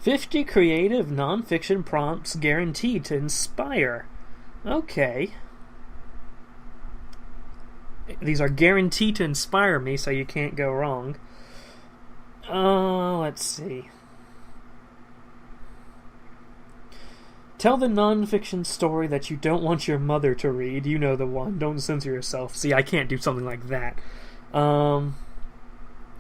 50 creative nonfiction prompts guaranteed to inspire. Okay. These are guaranteed to inspire me, so you can't go wrong. Let's see. Tell the nonfiction story that you don't want your mother to read. You know the one. Don't censor yourself. See, I can't do something like that.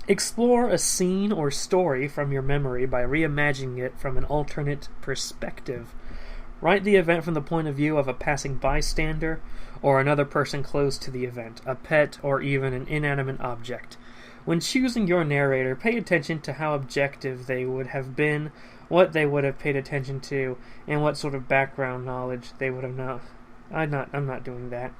Explore a scene or story from your memory by reimagining it from an alternate perspective. Write the event from the point of view of a passing bystander or another person close to the event, a pet, or even an inanimate object. When choosing your narrator, pay attention to how objective they would have been, what they would have paid attention to, and what sort of background knowledge they would have known. I'm not doing that.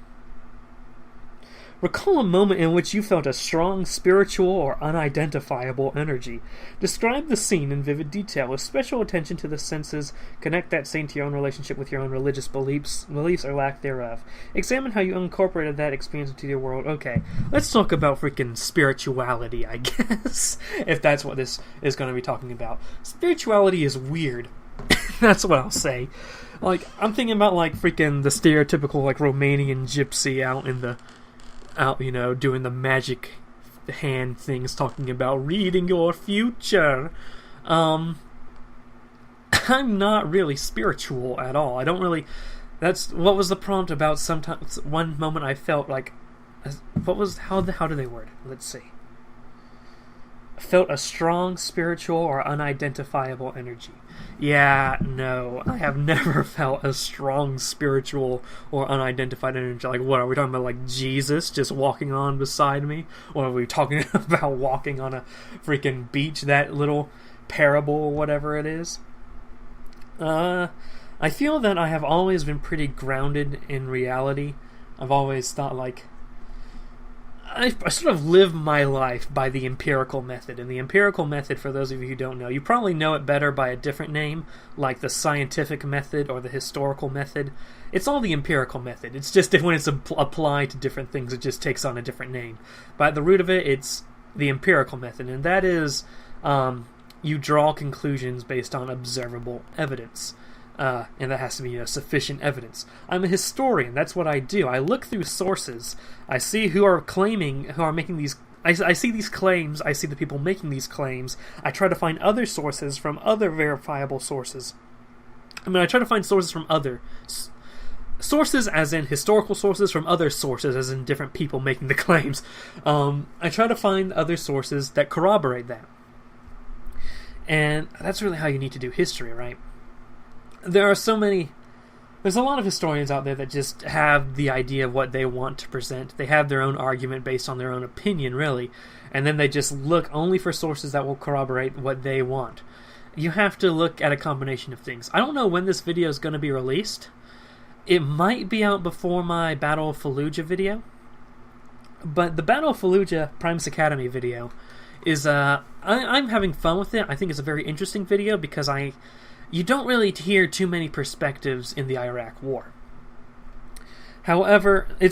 Recall a moment in which you felt a strong spiritual or unidentifiable energy. Describe the scene in vivid detail with special attention to the senses. Connect that scene to your own relationship with your own religious beliefs or lack thereof. Examine how you incorporated that experience into your world. Okay, let's talk about freaking spirituality, I guess, if that's what this is going to be talking about. Spirituality is weird. That's what I'll say. Like, I'm thinking about, like, freaking the stereotypical, like, Romanian gypsy out, doing the magic hand things, talking about reading your future. I'm not really spiritual at all. I don't really... That's... What was the prompt about? Sometimes... One moment I felt like... What was... How do they word it? Let's see. Felt a strong spiritual or unidentifiable energy. Yeah, no, I have never felt a strong spiritual or unidentified energy. Like, what, are we talking about, like, Jesus just walking on beside me? Or are we talking about walking on a freaking beach, that little parable or whatever it is? I feel that I have always been pretty grounded in reality. I've always thought, like, I sort of live my life by the empirical method. And the empirical method, for those of you who don't know, you probably know it better by a different name, like the scientific method or the historical method. It's all the empirical method. It's just when it's applied to different things, it just takes on a different name. But at the root of it, it's the empirical method. And that is, you draw conclusions based on observable evidence. And that has to be sufficient evidence. I'm a historian. That's what I do. I look through sources. I see who are making these. I see these claims. I see the people making these claims. I try to find other sources from other verifiable sources. I try to find sources from other sources, as in historical sources, from other sources, as in different people making the claims. I try to find other sources that corroborate that. And that's really how you need to do history, right? There's a lot of historians out there that just have the idea of what they want to present. They have their own argument based on their own opinion, really, and then they just look only for sources that will corroborate what they want. You have to look at a combination of things. I don't know when this video is going to be released. It might be out before my Battle of Fallujah video, but the Battle of Fallujah Primus Academy video is, I'm having fun with it. I think it's a very interesting video because you don't really hear too many perspectives in the Iraq War. However, in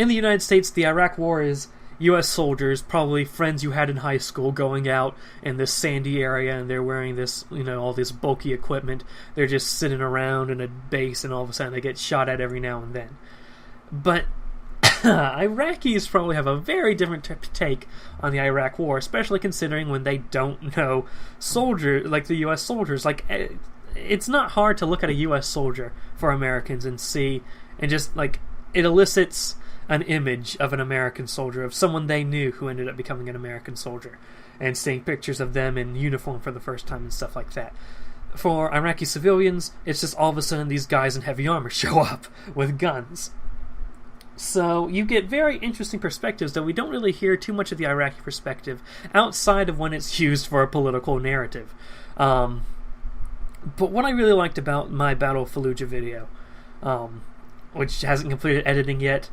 the United States, the Iraq War is U.S. soldiers, probably friends you had in high school, going out in this sandy area, and they're wearing this, all this bulky equipment. They're just sitting around in a base, and all of a sudden they get shot at every now and then. But Iraqis probably have a very different take on the Iraq War, especially considering when they don't know the U.S. soldiers. Like, it's not hard to look at a U.S. soldier for Americans and see, and just, like, it elicits an image of an American soldier, of someone they knew who ended up becoming an American soldier, and seeing pictures of them in uniform for the first time and stuff like that. For Iraqi civilians, it's just all of a sudden these guys in heavy armor show up with guns. So you get very interesting perspectives that we don't really hear too much of the Iraqi perspective outside of when it's used for a political narrative. But what I really liked about my Battle of Fallujah video, which hasn't completed editing yet,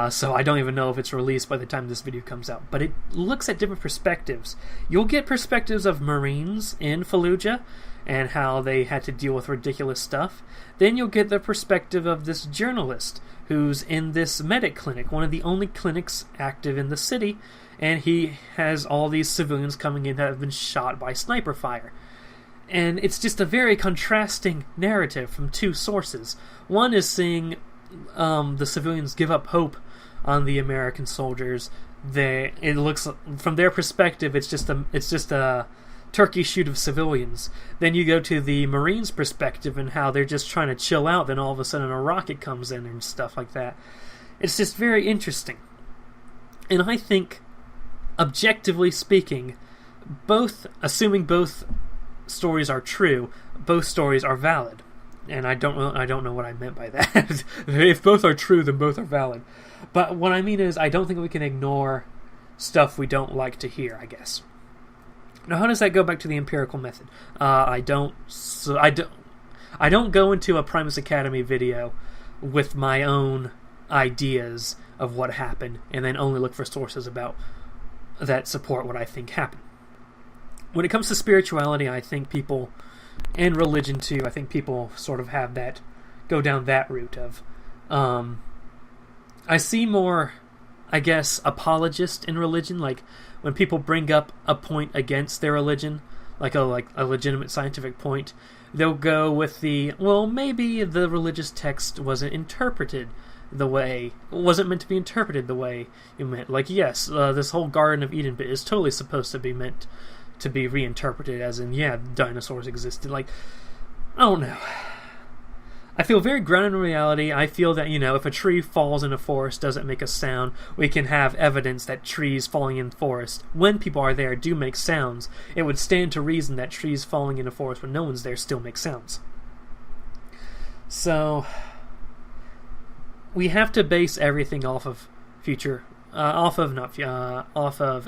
so I don't even know if it's released by the time this video comes out, but it looks at different perspectives. You'll get perspectives of Marines in Fallujah and how they had to deal with ridiculous stuff. Then you'll get the perspective of this journalist who's in this medic clinic, one of the only clinics active in the city, and he has all these civilians coming in that have been shot by sniper fire. And it's just a very contrasting narrative from two sources. One is seeing the civilians give up hope on the American soldiers. It looks, from their perspective, it's just a turkey shoot of civilians. Then you go to the Marines' perspective and how they're just trying to chill out. Then all of a sudden a rocket comes in and stuff like that. It's just very interesting. And I think, objectively speaking, assuming both stories are true, both stories are valid. And I don't know what I meant by that. If both are true, then both are valid. But what I mean is, I don't think we can ignore stuff we don't like to hear, I guess. Now, how does that go back to the empirical method? I don't go into a Primus Academy video with my own ideas of what happened, and then only look for sources about that support what I think happened. When it comes to spirituality, I think people, and religion too, I think people sort of have that, go down that route of, I see more, I guess, apologist in religion, like when people bring up a point against their religion, like a legitimate scientific point, they'll go with maybe the religious text wasn't meant to be interpreted the way it meant. Like, yes, this whole Garden of Eden bit is totally supposed to be meant to be reinterpreted as in, yeah, dinosaurs existed. Like, I don't know. I feel very grounded in reality. I feel that, if a tree falls in a forest doesn't make a sound, we can have evidence that trees falling in forest, when people are there, do make sounds. It would stand to reason that trees falling in a forest when no one's there still make sounds. So, we have to base everything off of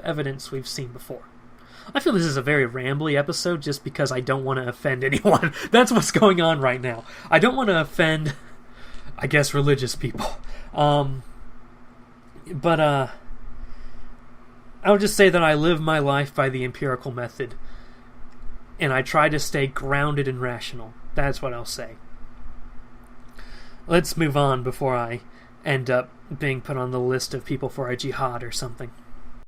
evidence we've seen before. I feel this is a very rambly episode just because I don't want to offend anyone. That's what's going on right now. I don't want to offend, I guess, religious people. But I would just say that I live my life by the empirical method, and I try to stay grounded and rational. That's what I'll say. Let's move on before I end up being put on the list of people for a jihad or something.